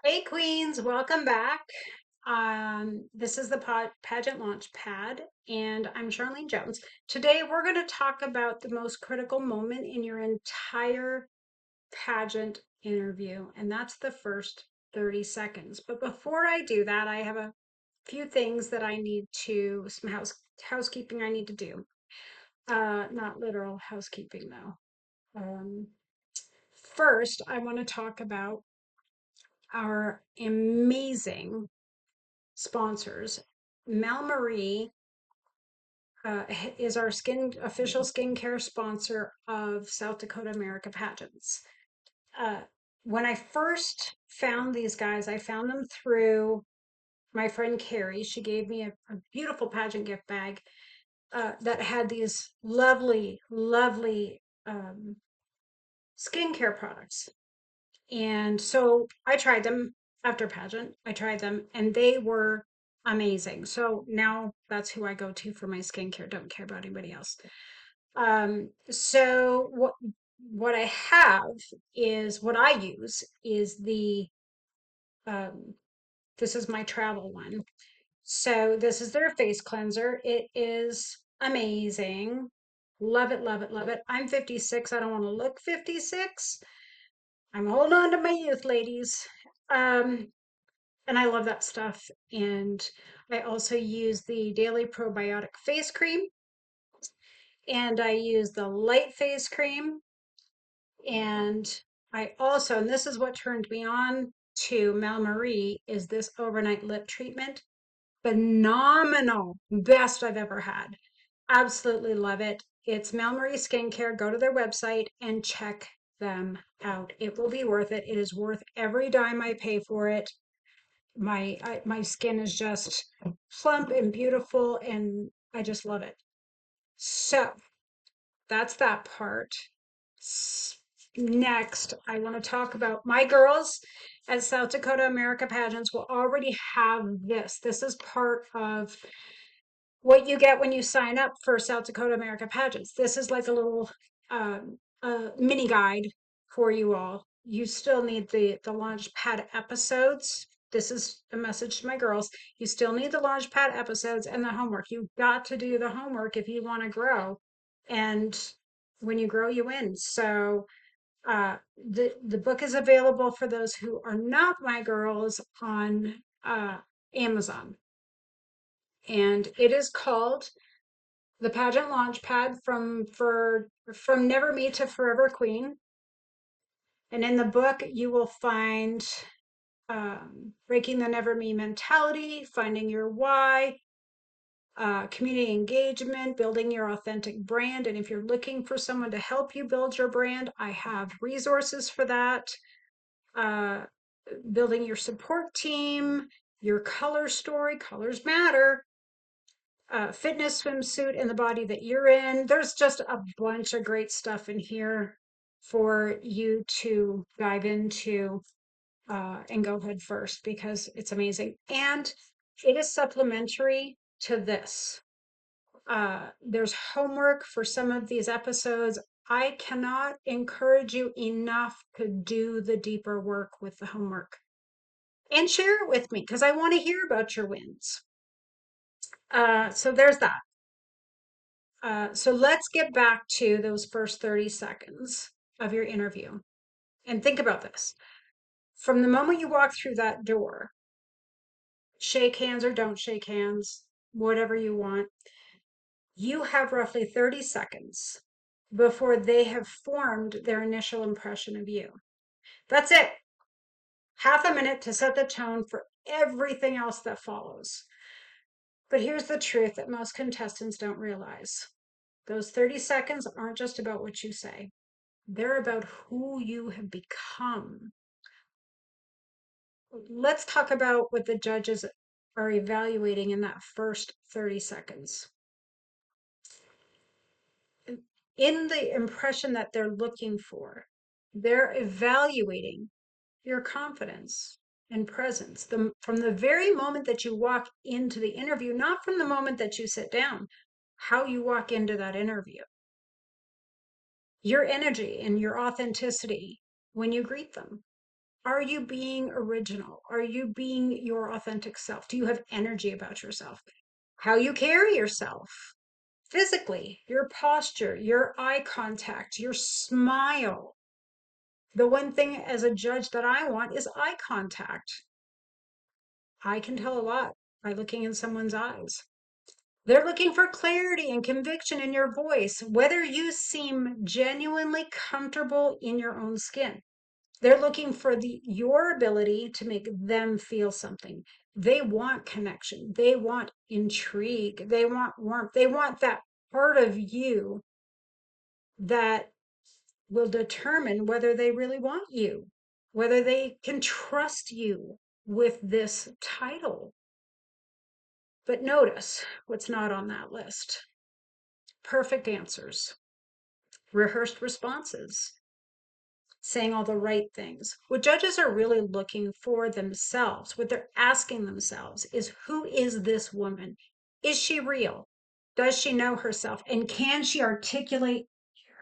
Hey Queens, welcome back. This is the Pageant Launch Pad, and I'm Charlene Jones. Today we're going to talk about the most critical moment in your entire pageant interview, and that's the first 30 seconds. But before I do that, I have a few things that I need to, some housekeeping I need to do. Not literal housekeeping though. First, I want to talk about our amazing sponsors. Mel Marie is our official skincare sponsor of South Dakota America Pageants. Uh, when I first found these guys, I found them through my friend Carrie. She gave me a beautiful pageant gift bag that had these lovely, lovely skincare products. And so I tried them after pageant. I tried them and they were amazing. So now that's who I go to for my skincare. Don't care about anybody else. So what I have is what I use is the um this is my travel one. So this is their face cleanser. It is amazing. Love it, love it, love it. I'm 56. I don't want to look 56. I'm holding on to my youth, ladies. Um, and I love that stuff. And I also use the Daily Probiotic Face Cream, and I use the Light Face Cream, and and this is what turned me on to Mel Marie, is this overnight lip treatment. Phenomenal, best I've ever had. Absolutely love it. It's Mel Marie Skincare. Go to their website and check them out. It will be worth it. It is worth every dime I pay for it. My skin is just plump and beautiful, and I just love it. So that's that part. Next, I want to talk about my girls at South Dakota America Pageants will already have this. This is part of what you get when you sign up for South Dakota America Pageants. This is like a little mini guide for you all. You still need the launch pad episodes. This is a message to my girls. You still need the launch pad episodes and the homework. You've got to do the homework if you want to grow. And when you grow, you win. So the book is available for those who are not my girls on Amazon. And it is called The Pageant Launchpad from Never Me to Forever Queen. And in the book, you will find Breaking the Never Me Mentality, Finding Your Why, community engagement, building your authentic brand. And if you're looking for someone to help you build your brand, I have resources for that. Uh, Building your support team, your color story, colors matter, fitness swimsuit in the body that you're in. There's just a bunch of great stuff in here for you to dive into and go head first because it's amazing. And it is supplementary to this. There's homework for some of these episodes. I cannot encourage you enough to do the deeper work with the homework and share it with me because I want to hear about your wins. So there's that. So let's get back to those first 30 seconds of your interview and think about this. From the moment you walk through that door, shake hands or don't shake hands, whatever you want, you have roughly 30 seconds before they have formed their initial impression of you. That's it. Half a minute to set the tone for everything else that follows. But here's the truth that most contestants don't realize. Those 30 seconds aren't just about what you say. They're about who you have become. Let's talk about what the judges are evaluating in that first 30 seconds. In the impression that they're looking for, they're evaluating your confidence and presence from the very moment that you walk into the interview, not from the moment that you sit down, how you walk into that interview. Your energy and your authenticity when you greet them. Are you being original? Are you being your authentic self? Do you have energy about yourself? How you carry yourself physically, your posture, your eye contact, your smile. The one thing as a judge that I want is eye contact. I can tell a lot by looking in someone's eyes. They're looking for clarity and conviction in your voice, whether you seem genuinely comfortable in your own skin. They're looking for your ability to make them feel something. They want connection. They want intrigue. They want warmth. They want that part of you that will determine whether they really want you, whether they can trust you with this title. But notice what's not on that list. Perfect answers, rehearsed responses, saying all the right things. What judges are really looking for themselves, what they're asking themselves is, who is this woman? Is she real? Does she know herself? And can she articulate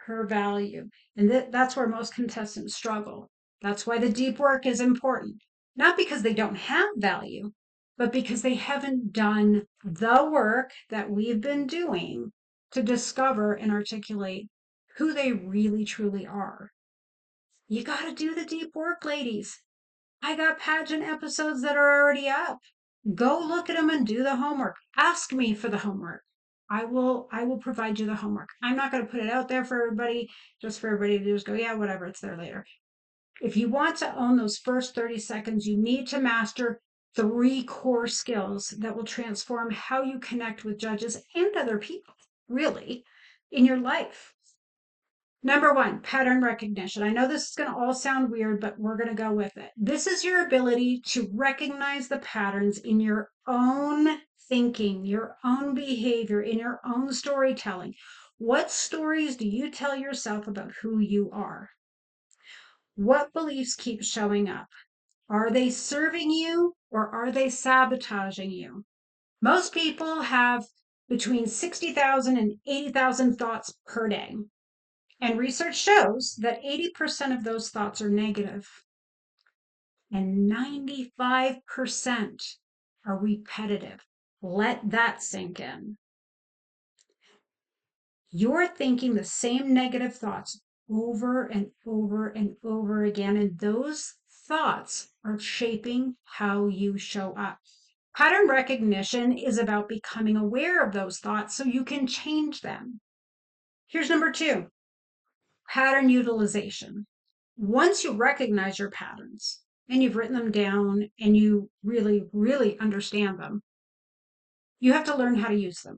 her value? And that's where most contestants struggle. That's why the deep work is important. Not because they don't have value, but because they haven't done the work that we've been doing to discover and articulate who they really truly are. You got to do the deep work, ladies. I got pageant episodes that are already up. Go look at them and do the homework. Ask me for the homework. I will provide you the homework. I'm not going to put it out there for everybody, just for everybody to just go, yeah, whatever, it's there later. If you want to own those first 30 seconds, you need to master 3 core skills that will transform how you connect with judges and other people, really, in your life. Number 1, pattern recognition. I know this is going to all sound weird, but we're going to go with it. This is your ability to recognize the patterns in your own thinking, your own behavior, in your own storytelling. What stories do you tell yourself about who you are? What beliefs keep showing up? Are they serving you or are they sabotaging you? Most people have between 60,000 and 80,000 thoughts per day. And research shows that 80% of those thoughts are negative, and 95% are repetitive. Let that sink in. You're thinking the same negative thoughts over and over and over again, and those thoughts are shaping how you show up. Pattern recognition is about becoming aware of those thoughts so you can change them. Here's number 2. Pattern utilization. Once you recognize your patterns and you've written them down and you really, really understand them, you have to learn how to use them.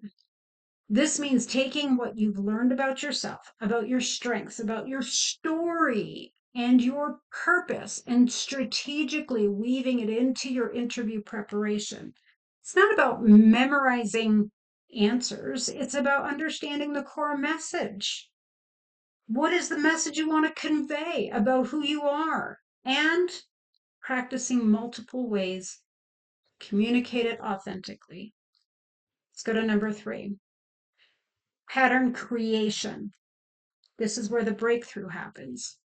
This means taking what you've learned about yourself, about your strengths, about your story and your purpose, and strategically weaving it into your interview preparation. It's not about memorizing answers, it's about understanding the core message. What is the message you want to convey about who you are? And practicing multiple ways, communicate it authentically. Let's go to number 3. Pattern creation. This is where the breakthrough happens.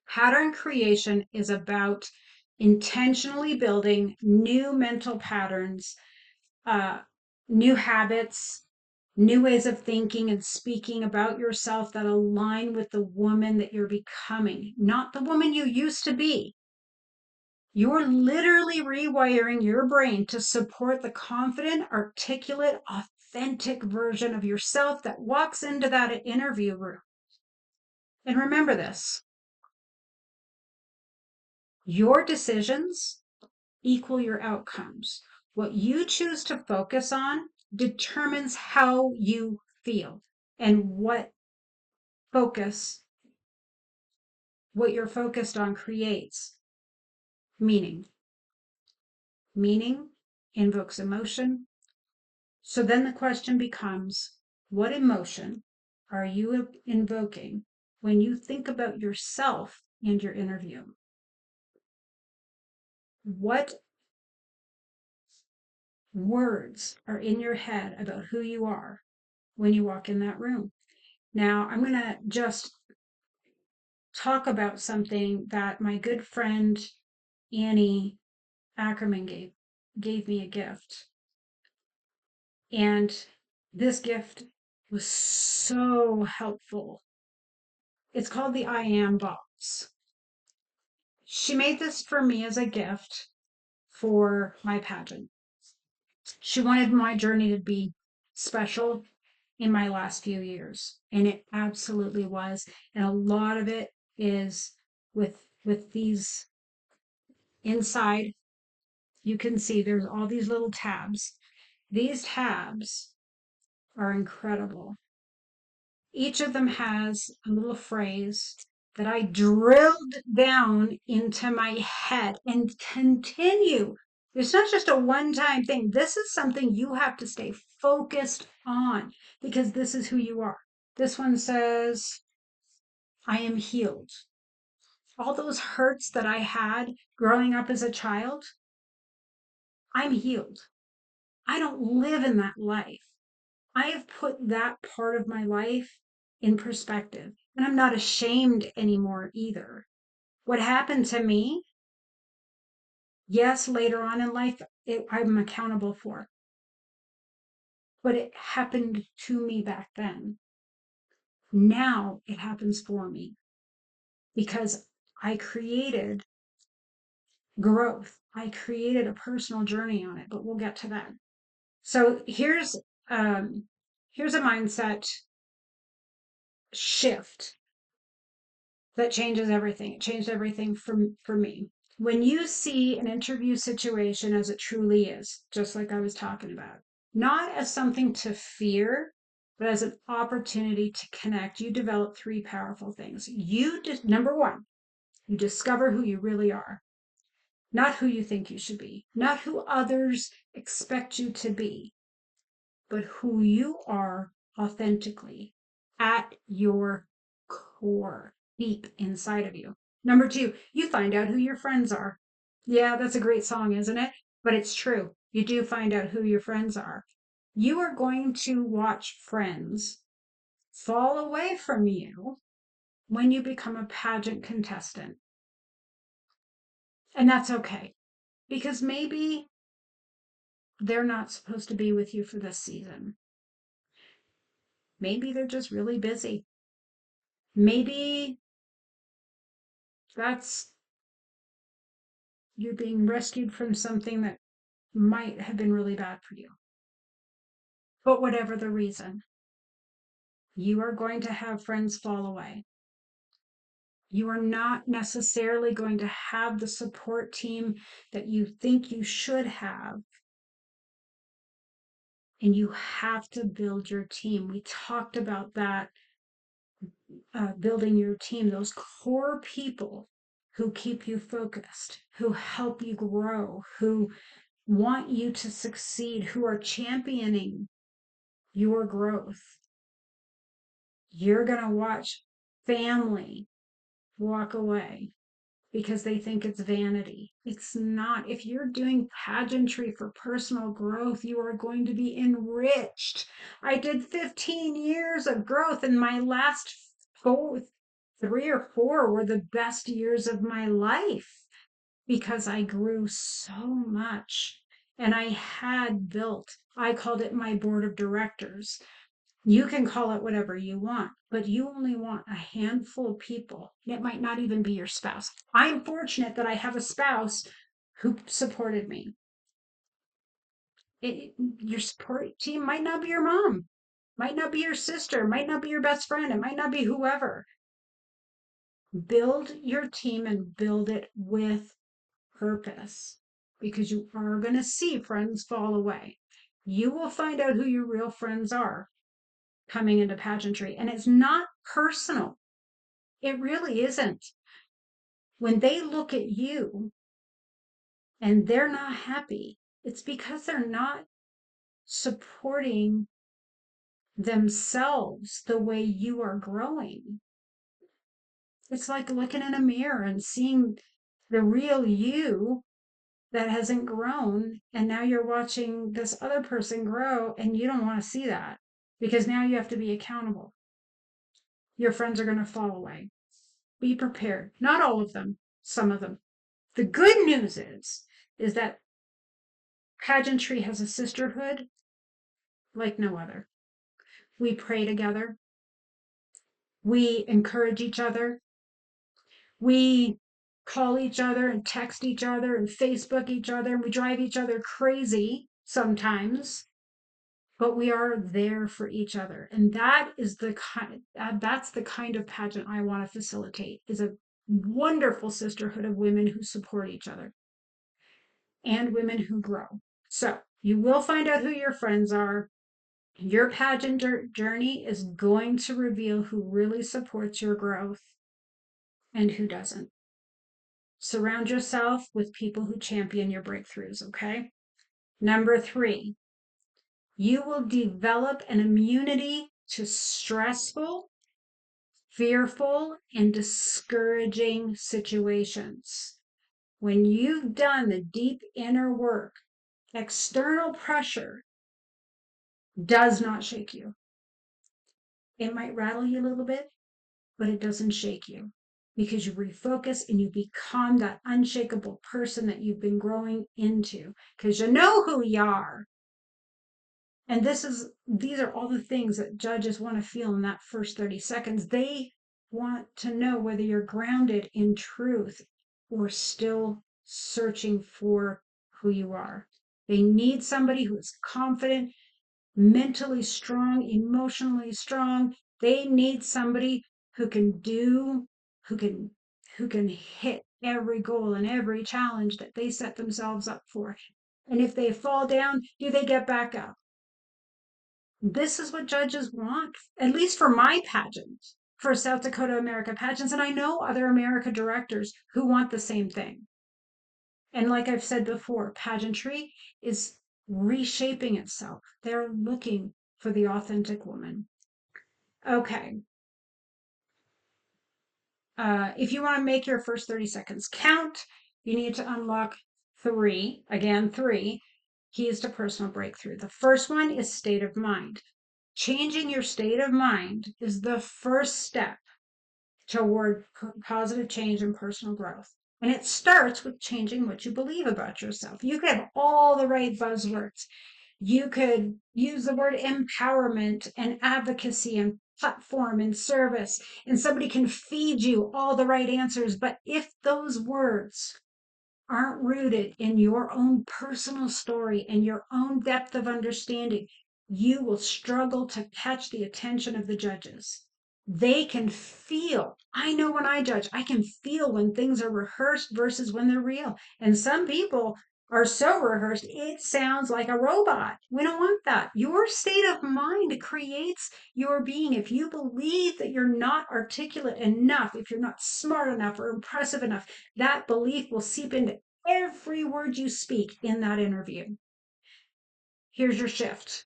Pattern creation is about intentionally building new mental patterns, new habits, new ways of thinking and speaking about yourself that align with the woman that you're becoming, not the woman you used to be. You're literally rewiring your brain to support the confident, articulate, authentic version of yourself that walks into that interview room. And remember this: your decisions equal your outcomes. What you choose to focus on determines how you feel and focus, what you're focused on creates meaning. Meaning invokes emotion. So then the question becomes, what emotion are you invoking when you think about yourself and your interview? What words are in your head about who you are when you walk in that room? Now, I'm going to just talk about something that my good friend Annie Ackerman gave me a gift. And this gift was so helpful. It's called the I Am Box. She made this for me as a gift for my pageant. She wanted my journey to be special in my last few years, and it absolutely was. And a lot of it is with these inside. You can see there's all these little tabs. These tabs are incredible. Each of them has a little phrase that I drilled down into my head and continue. It's not just a one time thing. This is something you have to stay focused on because this is who you are. This one says, I am healed. All those hurts that I had growing up as a child, I'm healed. I don't live in that life. I have put that part of my life in perspective, and I'm not ashamed anymore either. What happened to me, yes, later on in life, I'm accountable for, but it happened to me back then. Now it happens for me because I created growth. I created a personal journey on it, but we'll get to that. So um, here's a mindset shift that changes everything. It changed everything for me. When you see an interview situation as it truly is, just like I was talking about, not as something to fear, but as an opportunity to connect, you develop three powerful things. Number one, you discover who you really are, not who you think you should be, not who others expect you to be, but who you are authentically at your core, deep inside of you. Number two, you find out who your friends are. Yeah, that's a great song, isn't it? But it's true. You do find out who your friends are. You are going to watch friends fall away from you when you become a pageant contestant. And that's okay because maybe they're not supposed to be with you for this season. Maybe they're just really busy. Maybe that's you're being rescued from something that might have been really bad for you. But whatever the reason, you are going to have friends fall away. You are not necessarily going to have the support team that you think you should have. And you have to build your team. We talked about that, building your team, those core people who keep you focused, who help you grow, who want you to succeed, who are championing your growth. You're going to watch family walk away because they think it's vanity. It's not. If you're doing pageantry for personal growth, you are going to be enriched. I did 15 years of growth, and my last 3 or 4 were the best years of my life because I grew so much. And I had built, I called it my board of directors. You can call it whatever you want, but you only want a handful of people. It might not even be your spouse. I'm fortunate that I have a spouse who supported me. Your support team might not be your mom, might not be your sister, might not be your best friend, it might not be whoever. Build your team and build it with purpose. because you are going to see friends fall away. You will find out who your real friends are coming into pageantry. And it's not personal. It really isn't. When they look at you and they're not happy, it's because they're not supporting themselves the way you are growing. It's like looking in a mirror and seeing the real you that hasn't grown. And now you're watching this other person grow and you don't want to see that because now you have to be accountable. Your friends are going to fall away. Be prepared. Not all of them, some of them. The good news is that pageantry has a sisterhood like no other. We pray together. We encourage each other. We call each other and text each other and Facebook each other, and we drive each other crazy sometimes, but we are there for each other. And that's the kind of pageant I want to facilitate, is a wonderful sisterhood of women who support each other and women who grow. So you will find out who your friends are. Your pageant journey is going to reveal who really supports your growth and who doesn't. Surround yourself with people who champion your breakthroughs, okay? Number 3, you will develop an immunity to stressful, fearful, and discouraging situations. When you've done the deep inner work, external pressure does not shake you. It might rattle you a little bit, but it doesn't shake you because you refocus and you become that unshakable person that you've been growing into because you know who you are. And these are all the things that judges want to feel in that first 30 seconds. They want to know whether you're grounded in truth or still searching for who you are. They need somebody who is confident, mentally strong, emotionally strong. They need somebody who can who can, who can hit every goal and every challenge that they set themselves up for. And if they fall down, do they get back up? This is what judges want, at least for my pageant, for South Dakota America pageants. And I know other America directors who want the same thing. And like I've said before, pageantry is reshaping itself. They're looking for the authentic woman. Okay. If you want to make your first 30 seconds count, you need to unlock 3, again, 3 keys to personal breakthrough. The first one is state of mind. Changing your state of mind is the first step toward positive change and personal growth. And it starts with changing what you believe about yourself. You could have all the right buzzwords. You could use the word empowerment and advocacy and platform and service, and somebody can feed you all the right answers. But if those words aren't rooted in your own personal story and your own depth of understanding, you will struggle to catch the attention of the judges. They can feel. I know when I judge, I can feel when things are rehearsed versus when they're real. And some people are so rehearsed, it sounds like a robot. We don't want that. Your state of mind creates your being. If you believe that you're not articulate enough, if you're not smart enough or impressive enough, that belief will seep into every word you speak in that interview. Here's your shift.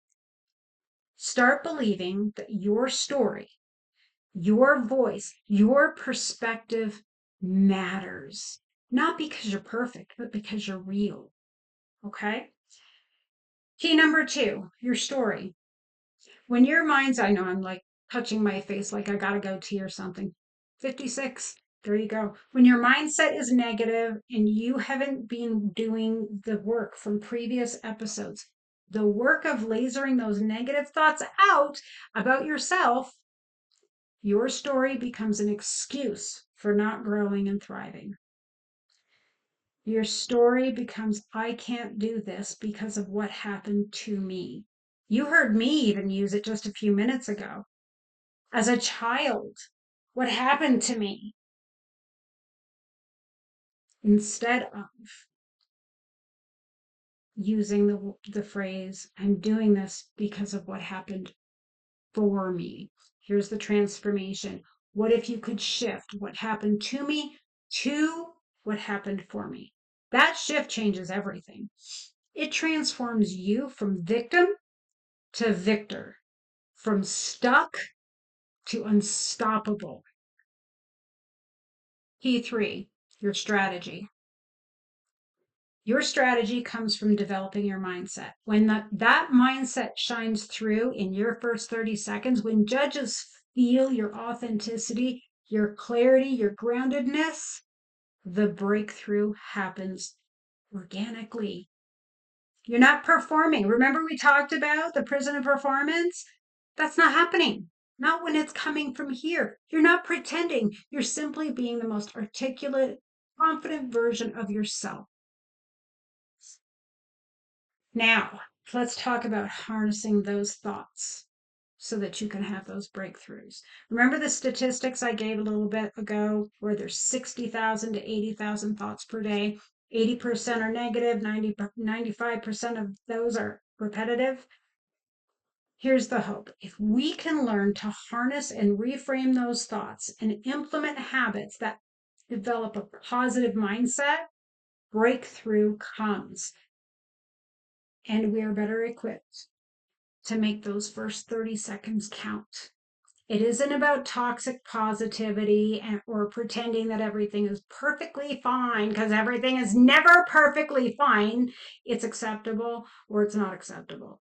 Start believing that your story, your voice, your perspective matters. Not because you're perfect, but because you're real. Okay? Key number 2, your story. When your mind's, I know I'm like touching my face like I got a goatee or something. 56, there you go. When your mindset is negative and you haven't been doing the work from previous episodes, the work of lasering those negative thoughts out about yourself, your story becomes an excuse for not growing and thriving. Your story becomes, I can't do this because of what happened to me. You heard me even use it just a few minutes ago. As a child, what happened to me? Instead of, using the phrase, I'm doing this because of what happened for me. Here's the transformation. What if you could shift what happened to me to what happened for me? That shift changes everything. It transforms you from victim to victor, from stuck to unstoppable. Key three, your strategy. Your strategy comes from developing your mindset. When that mindset shines through in your first 30 seconds, when judges feel your authenticity, your clarity, your groundedness, the breakthrough happens organically. You're not performing. Remember, we talked about the prison of performance? That's not happening. Not when it's coming from here. You're not pretending. You're simply being the most articulate, confident version of yourself. Now, let's talk about harnessing those thoughts so that you can have those breakthroughs. Remember the statistics I gave a little bit ago where there's 60,000 to 80,000 thoughts per day? 80% are negative, 95% of those are repetitive. Here's the hope. If we can learn to harness and reframe those thoughts and implement habits that develop a positive mindset, breakthrough comes and we are better equipped to make those first 30 seconds count. It isn't about toxic positivity or pretending that everything is perfectly fine, because everything is never perfectly fine. It's acceptable or it's not acceptable.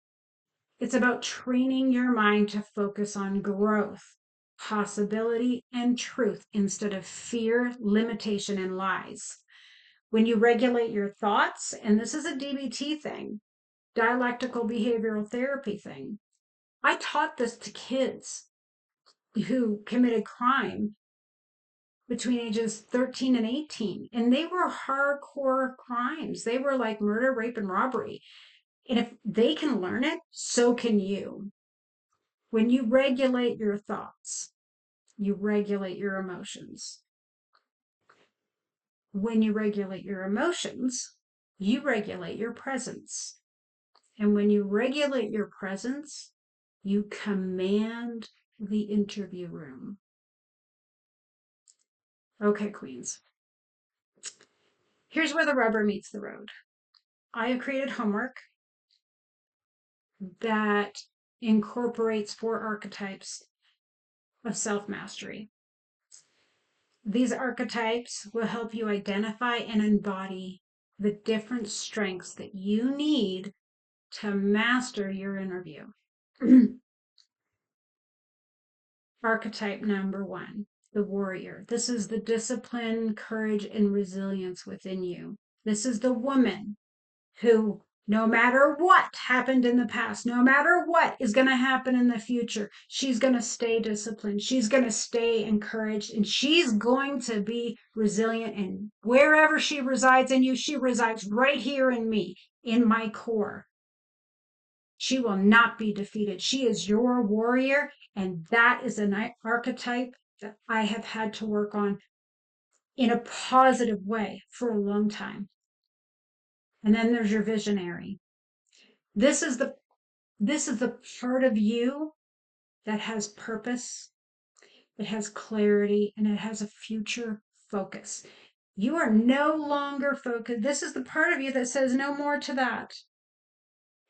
It's about training your mind to focus on growth, possibility, and truth instead of fear, limitation, and lies. When you regulate your thoughts, and this is a DBT thing, dialectical behavioral therapy thing, I taught this to kids who committed crime between ages 13 and 18, and they were hardcore crimes. They were like murder, rape, and robbery. And if they can learn it, so can you. When you regulate your thoughts, you regulate your emotions. When you regulate your emotions, you regulate your presence. And when you regulate your presence, you command the interview room. Okay, Queens. Here's where the rubber meets the road. I have created homework that incorporates 4 archetypes of self mastery. These archetypes will help you identify and embody the different strengths that you need to master your interview. Archetype number 1, the warrior. This is the discipline, courage, and resilience within you. This is the woman who, no matter what happened in the past, no matter what is going to happen in the future, she's going to stay disciplined. She's going to stay encouraged, and she's going to be resilient. And wherever she resides in you, she resides right here in me, in my core. She will not be defeated. She is your warrior, and that is an archetype that I have had to work on in a positive way for a long time. And then there's your visionary. This is the part of you that has purpose, it has clarity, and it has a future focus. You are no longer focused. This is the part of you that says no more to that.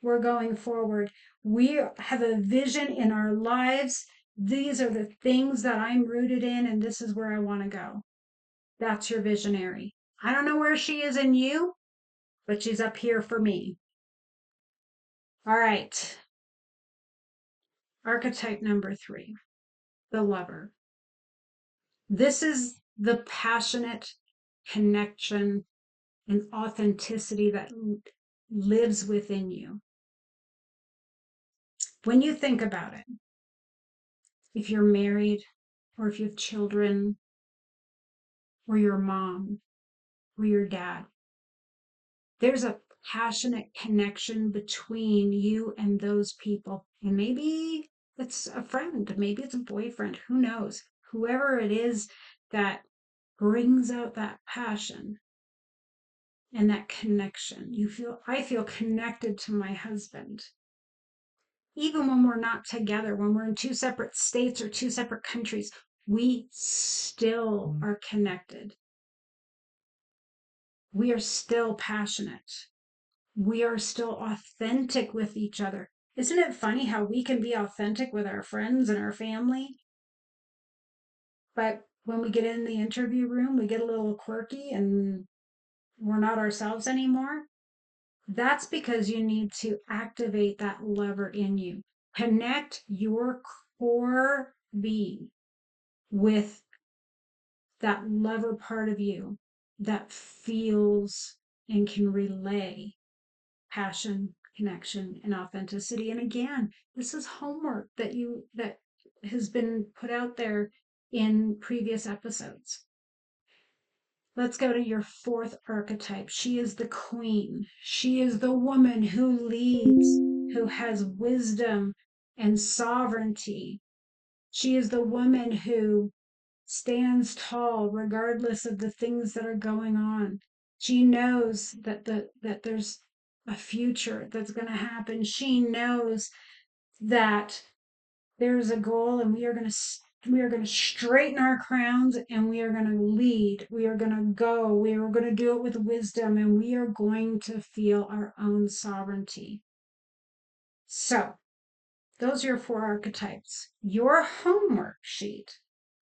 We're going forward. We have a vision in our lives. These are the things that I'm rooted in, and this is where I want to go. That's your visionary. I don't know where she is in you, but she's up here for me. All right. Archetype number 3, the lover. This is the passionate connection and authenticity that lives within you. When you think about it, if you're married, or if you have children, or your mom, or your dad, there's a passionate connection between you and those people. And maybe it's a friend, maybe it's a boyfriend, who knows? Whoever it is that brings out that passion. and that connection. I feel connected to my husband. Even when we're not together, when we're in two separate states or two separate countries, we still are connected. We are still passionate. We are still authentic with each other. Isn't it funny how we can be authentic with our friends and our family, but when we get in the interview room, we get a little quirky and we're not ourselves anymore? That's because you need to activate that lever in you. Connect your core being with that lever part of you that feels and can relay passion, connection, and authenticity. And again, this is homework that has been put out there in previous episodes. Let's go to your fourth archetype. She is the queen. She is the woman who leads, who has wisdom and sovereignty. She is the woman who stands tall regardless of the things that are going on. She knows that there's a future that's going to happen. She knows that there's a goal, and we are going to straighten our crowns, and we are going to lead. We are going to go. We are going to do it with wisdom, and we are going to feel our own sovereignty. So, those are your four archetypes. Your homework sheet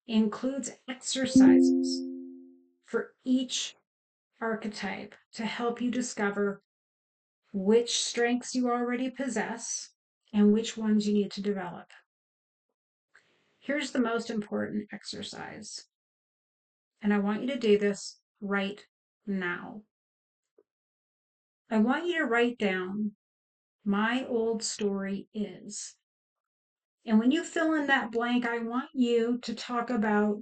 includes exercises for each archetype to help you discover which strengths you already possess and which ones you need to develop. Here's the most important exercise, and I want you to do this right now. I want you to write down my old story is. And when you fill in that blank, I want you to talk about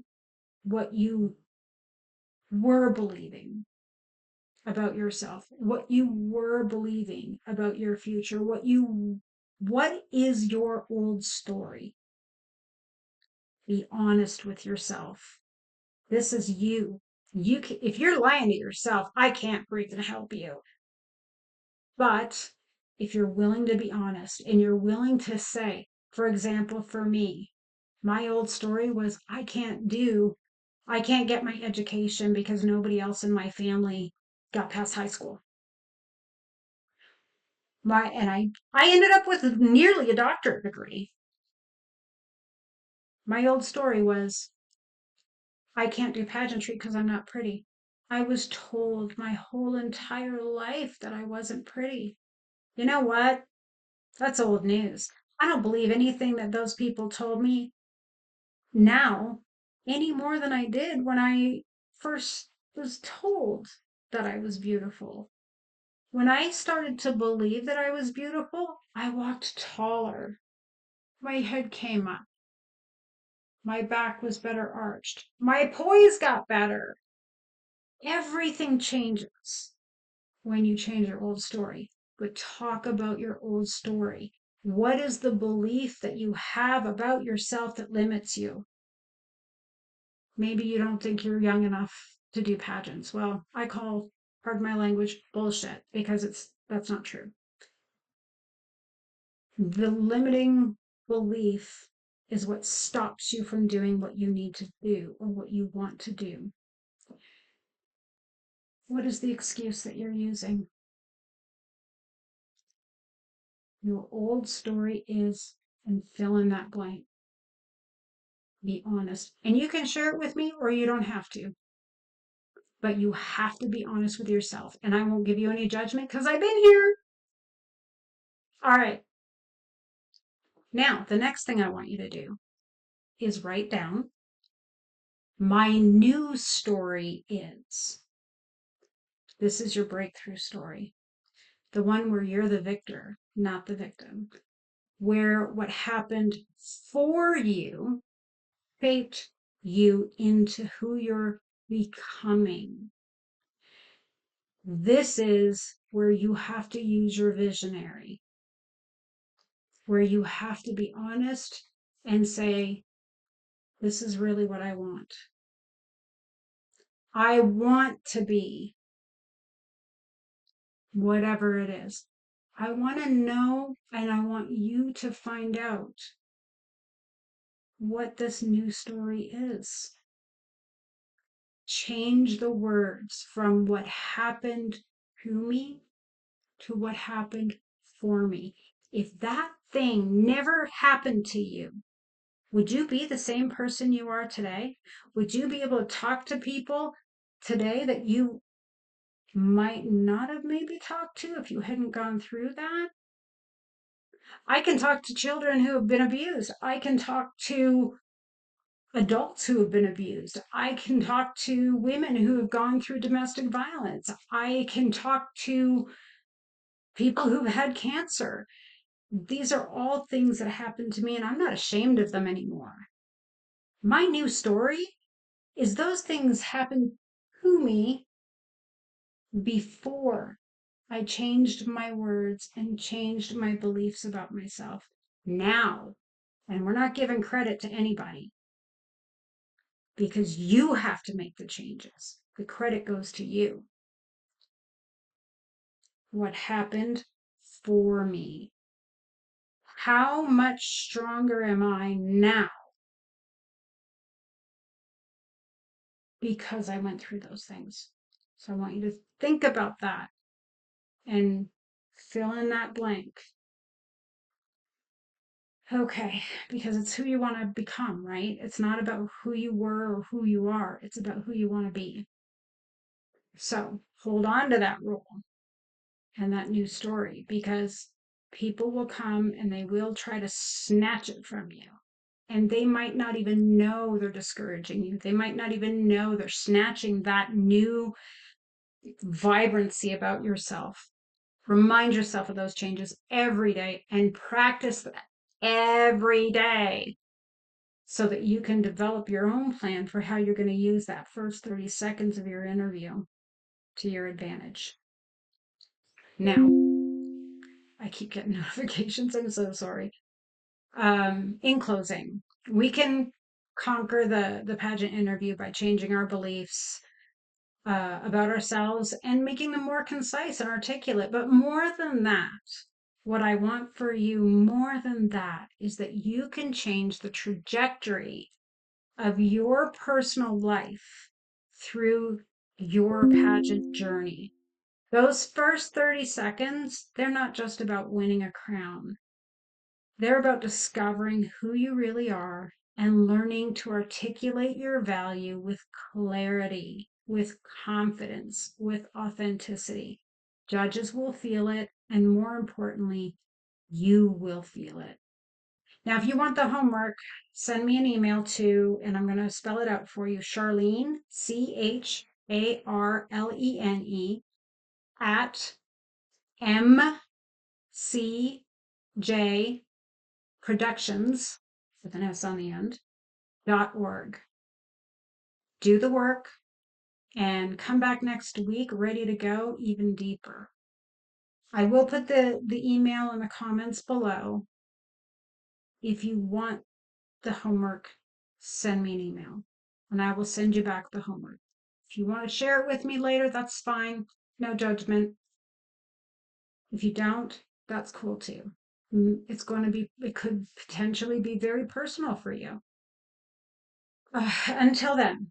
what you were believing about yourself, what you were believing about your future, what is your old story? Be honest with yourself. This is you. If you're lying to yourself, I can't freaking help you. But if you're willing to be honest and you're willing to say, for example, for me, my old story was I can't get my education because nobody else in my family got past high school. I ended up with nearly a doctorate degree. My old story was I can't do pageantry because I'm not pretty. I was told my whole entire life that I wasn't pretty. You know what? That's old news. I don't believe anything that those people told me now any more than I did when I first was told that I was beautiful. When I started to believe that I was beautiful, I walked taller. My head came up. My back was better arched. My poise got better. Everything changes when you change your old story. But talk about your old story. What is the belief that you have about yourself that limits you? Maybe you don't think you're young enough to do pageants. Well, I call, pardon my language, bullshit because that's not true. The limiting belief is what stops you from doing what you need to do or what you want to do. What is the excuse that you're using? Your old story is, and fill in that blank. Be honest. And you can share it with me or you don't have to. But you have to be honest with yourself. And I won't give you any judgment because I've been here. All right. Now, the next thing I want you to do is write down my new story is. This is your breakthrough story. The one where you're the victor, not the victim. Where what happened for you shaped you into who you're becoming. This is where you have to use your visionary, where you have to be honest and say, this is really what I want. I want to be whatever it is. I want to know and I want you to find out what this new story is. Change the words from what happened to me to what happened for me. If that thing never happened to you, would you be the same person you are today? Would you be able to talk to people today that you might not have maybe talked to if you hadn't gone through that? I can talk to children who have been abused. I can talk to adults who have been abused. I can talk to women who have gone through domestic violence. I can talk to people who've had cancer. These are all things that happened to me, and I'm not ashamed of them anymore. My new story is those things happened to me before I changed my words and changed my beliefs about myself. Now, and we're not giving credit to anybody because you have to make the changes. The credit goes to you. What happened for me? How much stronger am I now because I went through those things? So I want you to think about that and fill in that blank. Okay, because it's who you want to become, right? It's not about who you were or who you are, it's about who you want to be. So hold on to that rule and that new story because people will come and they will try to snatch it from you. And they might not even know they're discouraging you. They might not even know they're snatching that new vibrancy about yourself. Remind yourself of those changes every day and practice that every day so that you can develop your own plan for how you're going to use that first 30 seconds of your interview to your advantage. Now, I keep getting notifications. I'm so sorry. In closing, we can conquer the pageant interview by changing our beliefs about ourselves and making them more concise and articulate. But more than that, what I want for you more than that is that you can change the trajectory of your personal life through your pageant journey. Those first 30 seconds, they're not just about winning a crown. They're about discovering who you really are and learning to articulate your value with clarity, with confidence, with authenticity. Judges will feel it, and more importantly, you will feel it. Now, if you want the homework, send me an email to, and I'm going to spell it out for you, Charlene, Charlene, at MCJ Productions, with an S on the end, .org. Do the work and come back next week ready to go even deeper. I will put the email in the comments below. If you want the homework, send me an email and I will send you back the homework. If you want to share it with me later, that's fine. No judgment. If you don't, that's cool too. It's going to be, it could potentially be very personal for you. Until then,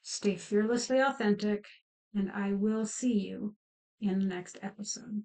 stay fearlessly authentic, and I will see you in the next episode.